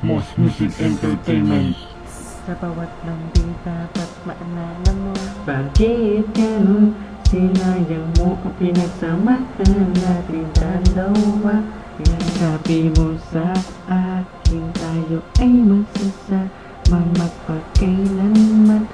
Most Music Entertainment. Sa bawat lambing dapat maalala mo, Bakit ganun? Sinayang mo ang pinagsamahan natin dalawa. Sabi mo sa akin tayo ay magsasama magpakailanman.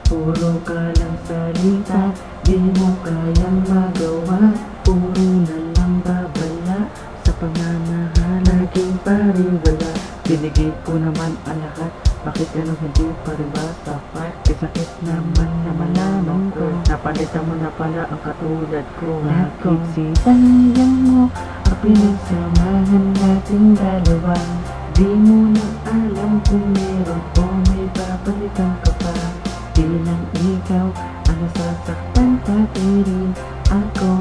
Puro ka lang salita, di mo kayang magawa. Puro na lang babala, sa pamamahal laging pariwala. Binigay ko naman ang lahat, bakit ganun hindi pa rin ba sapat? Kasakit naman na malaman ko, napalitan mo na pala ang katulad ko. Bakit sinayang mo ang pinagsamahan nating dalawa? Di mo na alam kung meron o may babalikan ka pa. Di lang ikaw ang nasasaktan, pati rin ako.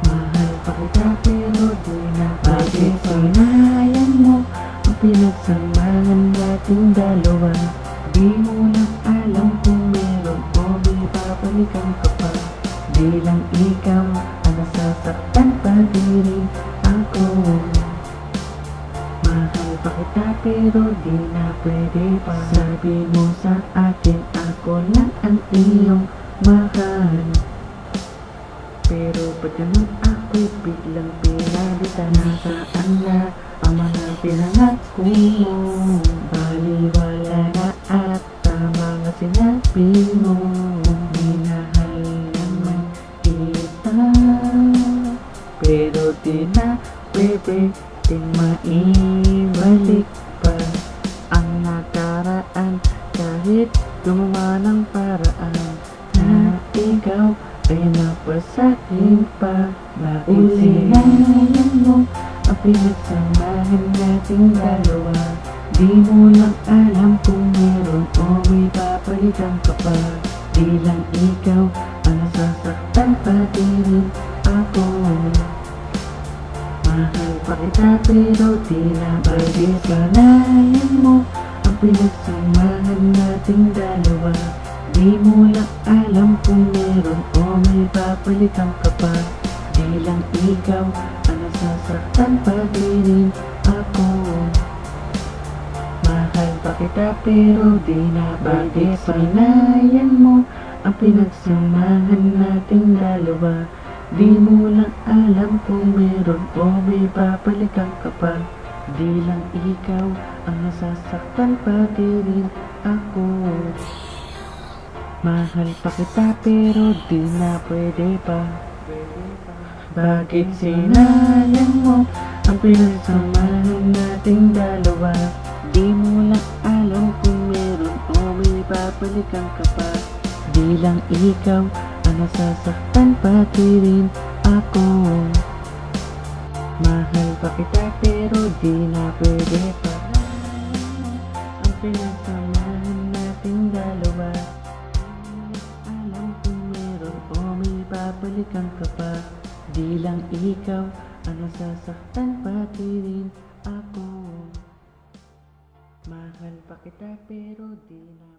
Mahal pa kita pero di na bakit sinayang mo ang pinagsamahan nating dalawa? Di mo na alam kung meron o may babalikan ka pa. Di lang ikaw ang nasasaktan, pati rin ako. Mahal pa kita pero di na pwede pa. Sabi mo sa akin ako lang ang iyong mahal. Pero ba't ganun ako'y biglang pinalitan? Nasaan na ang mga pinangako mo? Baliwala na at tama nga sinabi mo. Minahal naman kita, pero di na pwede ting maibalik pa ang nakaraan. Kahit gumawa ng paraan na ikaw ay napasakin pa. Bakit sinayang mo ang pinagsamahan nating dalawa? Di mo lang alam kung meron o may papalitan ka pa. Di lang ikaw ang nasasaktan, pati rin ako. Mahal pa kita pero di na pwede. Sinayang mo ang pinagsamahan nating dalawa. Di mo lang alam kung meron o may papalitan ka pa. Di lang ikaw ang nasasaktan, pati rin ako. Mahal pa kita pero di na pwede. Sinayang mo ang pinagsamahan nating dalawa. Di mo lang alam kung meron o may papalitan ka pa. Di lang ikaw ang nasasaktan, pati rin ako. Mahal pa kita pero di na pwede pa. Bakit sinayang mo ang pinagsamahan nating dalawa? Di mo lang alam kung meron o may babalikan ka pa. Di lang ikaw ang nasasaktan, pati rin ako. Mahal pa kita pero di na pwede pa. Ang pinagsamahan nating dalawa. Babalikan ka pa. Di lang ikaw ang nasasaktan, pati rin ako. Mahal pa kita pero di na